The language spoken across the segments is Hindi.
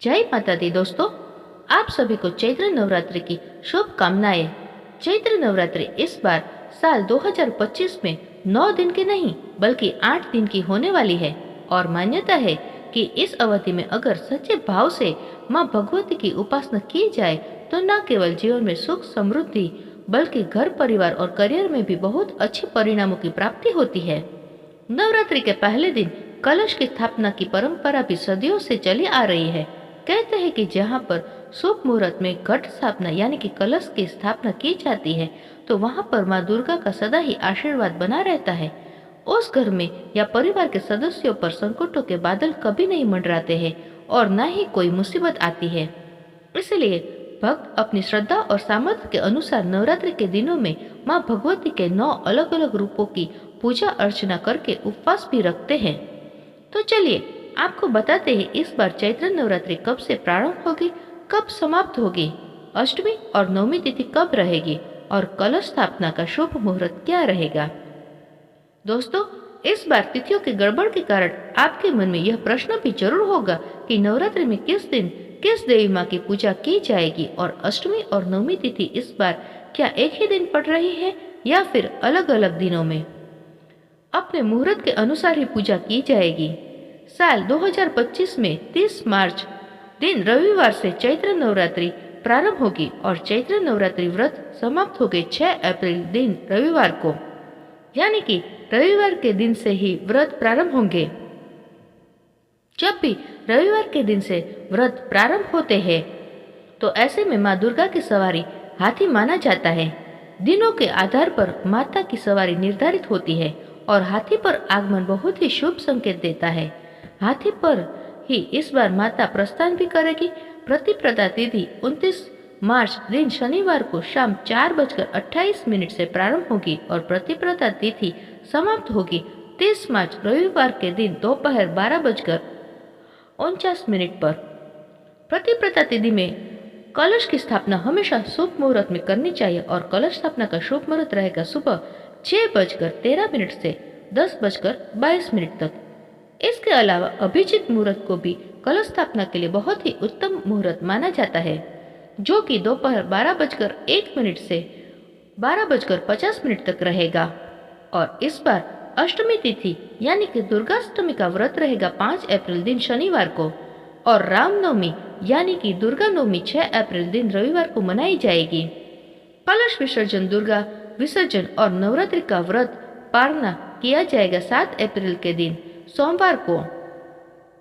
जय माता दी दोस्तों, आप सभी को चैत्र नवरात्रि की शुभकामनाएं। चैत्र नवरात्रि इस बार साल 2025 में 9 दिन की नहीं बल्कि 8 दिन की होने वाली है और मान्यता है कि इस अवधि में अगर सच्चे भाव से मां भगवती की उपासना की जाए तो न केवल जीवन में सुख समृद्धि बल्कि घर परिवार और करियर में भी बहुत अच्छे परिणामों की प्राप्ति होती है। नवरात्रि के पहले दिन कलश की स्थापना की परंपरा भी सदियों से चली आ रही है। कहते हैं कि जहाँ पर शुभ मुहूर्त में घट स्थापना यानी कि कलश की स्थापना की जाती है तो वहाँ पर माँ दुर्गा का सदा ही आशीर्वाद बना रहता है। उस घर में या परिवार के सदस्यों पर संकटों के बादल कभी नहीं मंडराते हैं और न ही कोई मुसीबत आती है। इसलिए भक्त अपनी श्रद्धा और सामर्थ्य के अनुसार नवरात्रि के दिनों में माँ भगवती के 9 अलग अलग रूपों की पूजा अर्चना करके उपवास भी रखते हैं। तो चलिए आपको बताते हैं इस बार चैत्र नवरात्रि कब से प्रारंभ होगी, कब समाप्त होगी, अष्टमी और नवमी तिथि कब रहेगी और कलश स्थापना का शुभ मुहूर्त क्या रहेगा। दोस्तों, इस बार तिथियों की गड़बड़ के कारण आपके मन में यह प्रश्न भी जरूर होगा कि नवरात्रि में किस दिन किस देवी माँ की पूजा की जाएगी और अष्टमी और नवमी तिथि इस बार क्या एक ही दिन पड़ रही है या फिर अलग अलग दिनों में। अपने मुहूर्त के अनुसार ही पूजा की जाएगी। साल 2025 में 30 मार्च दिन रविवार से चैत्र नवरात्रि प्रारंभ होगी और चैत्र नवरात्रि व्रत समाप्त होगी 6 अप्रैल दिन रविवार को, यानी कि रविवार के दिन से ही व्रत प्रारंभ होंगे। जब भी रविवार के दिन से व्रत प्रारंभ होते हैं तो ऐसे में माँ दुर्गा की सवारी हाथी माना जाता है। दिनों के आधार पर माता की सवारी निर्धारित होती है और हाथी पर आगमन बहुत ही शुभ संकेत देता है। हाथी पर ही इस बार माता प्रस्थान भी करेगी। प्रतिपदा तिथि 29 मार्च दिन शनिवार को शाम 4:28 से प्रारंभ होगी और प्रतिपदा तिथि समाप्त होगी 30 मार्च रविवार के दिन दोपहर 12:49 पर। प्रतिपदा तिथि में कलश की स्थापना हमेशा शुभ मुहूर्त में करनी चाहिए और कलश स्थापना का शुभ मुहूर्त रहेगा सुबह 6:13 से 10:22 तक। इसके अलावा अभिजीत मुहूर्त को भी कलश स्थापना के लिए बहुत ही उत्तम मुहूर्त माना जाता है, जो कि दोपहर 12:01 से 12:50 तक रहेगा। और इस बार अष्टमी तिथि यानी कि दुर्गाष्टमी का व्रत रहेगा 5 अप्रैल दिन शनिवार को और रामनवमी यानी कि दुर्गा नवमी 6 अप्रैल दिन रविवार को मनाई जाएगी। कलश विसर्जन, दुर्गा विसर्जन और नवरात्रि का व्रत पारना किया जाएगा 7 अप्रैल के दिन सोमवार को।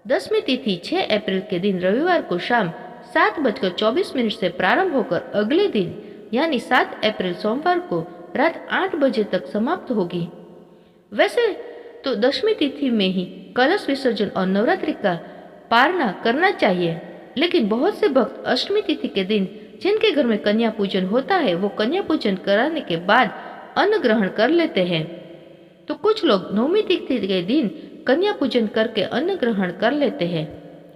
दसवीं तिथि 6 अप्रैल के दिन रविवार को शाम 7:24 से प्रारंभ होकर अगले दिन यानी 7 अप्रैल सोमवार को रात 8 बजे तक समाप्त होगी। वैसे तो दसवीं तिथि में ही कलश विसर्जन और नवरात्रि का पारना करना चाहिए, लेकिन बहुत से भक्त अष्टमी तिथि के दिन जिनके घर में कन्या पूजन होता है वो कन्या पूजन कराने के बाद अन्न ग्रहण कर लेते हैं। तो कुछ लोग नवमी तिथि के दिन कन्या पूजन करके अन्न ग्रहण कर लेते हैं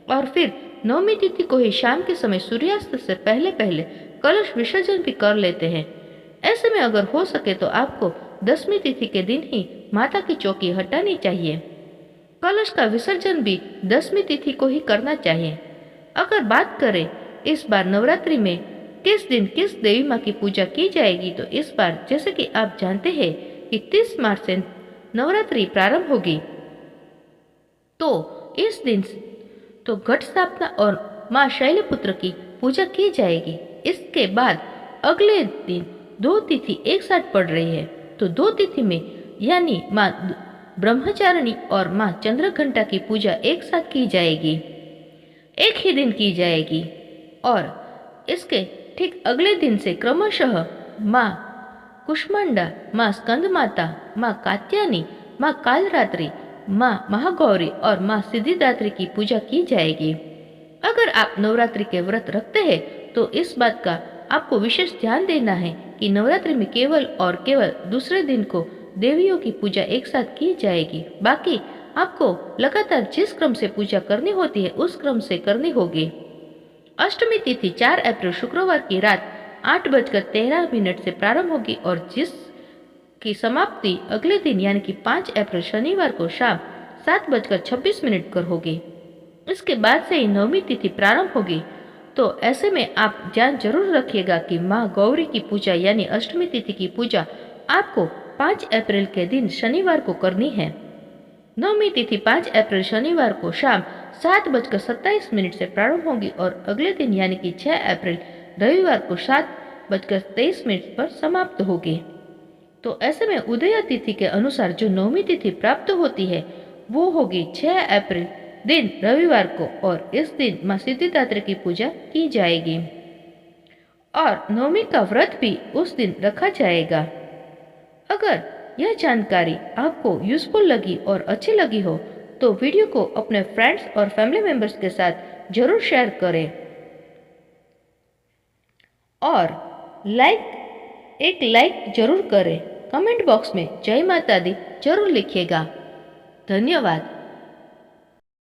और फिर नवमी तिथि को ही शाम के समय सूर्यास्त से पहले पहले कलश विसर्जन भी कर लेते हैं। ऐसे में अगर हो सके तो आपको दसवीं तिथि के दिन ही माता की चौकी हटानी चाहिए। कलश का विसर्जन भी दसवीं तिथि को ही करना चाहिए। अगर बात करें इस बार नवरात्रि में किस दिन किस देवी माँ की पूजा की जाएगी तो इस बार जैसे कि आप जानते हैं कि 30 मार्च से नवरात्रि प्रारंभ होगी, तो इस दिन तो घट स्थापना और माँ शैलपुत्र की पूजा की जाएगी। इसके बाद अगले दिन 2 तिथि एक साथ पड़ रही है, तो 2 तिथि में यानी माँ ब्रह्मचारिणी और माँ चंद्रघंटा की पूजा एक साथ की जाएगी, एक ही दिन की जाएगी। और इसके ठीक अगले दिन से क्रमशः माँ कुष्मांडा, माँ स्कंद माता, माँ कात्यायनी, माँ कालरात्रि, माँ महागौरी और माँ सिद्धिदात्री की पूजा की जाएगी। अगर आप नवरात्रि के व्रत रखते हैं तो इस बात का आपको विशेष ध्यान देना है कि नवरात्रि में केवल और केवल दूसरे दिन को देवियों की पूजा एक साथ की जाएगी। बाकी आपको लगातार जिस क्रम से पूजा करनी होती है उस क्रम से करनी होगी। अष्टमी तिथि 4 अप्रैल शुक्रवार की रात 8:13 से प्रारंभ होगी और जिस की समाप्ति अगले दिन यानी कि 5 अप्रैल शनिवार को शाम 7:26 पर होगी। इसके बाद से ही नवमी तिथि प्रारंभ होगी। तो ऐसे में आप ध्यान जरूर रखिएगा कि माँ गौरी की पूजा यानी अष्टमी तिथि की पूजा आपको 5 अप्रैल के दिन शनिवार को करनी है। नवमी तिथि 5 अप्रैल शनिवार को शाम 7:27 से प्रारंभ होगी और अगले दिन यानी कि 6 अप्रैल रविवार को 7:23 पर समाप्त होगी। तो ऐसे में उदय तिथि के अनुसार जो नवमी तिथि प्राप्त होती है वो होगी 6 अप्रैल दिन रविवार को और इस दिन माँ सिद्धिदात्री की पूजा की जाएगी और नवमी का व्रत भी उस दिन रखा जाएगा। अगर यह जानकारी आपको यूजफुल लगी और अच्छी लगी हो तो वीडियो को अपने फ्रेंड्स और फैमिली मेंबर्स के साथ जरूर शेयर करें और एक लाइक जरूर करें। कमेंट बॉक्स में जय माता दी जरूर लिखिएगा। धन्यवाद।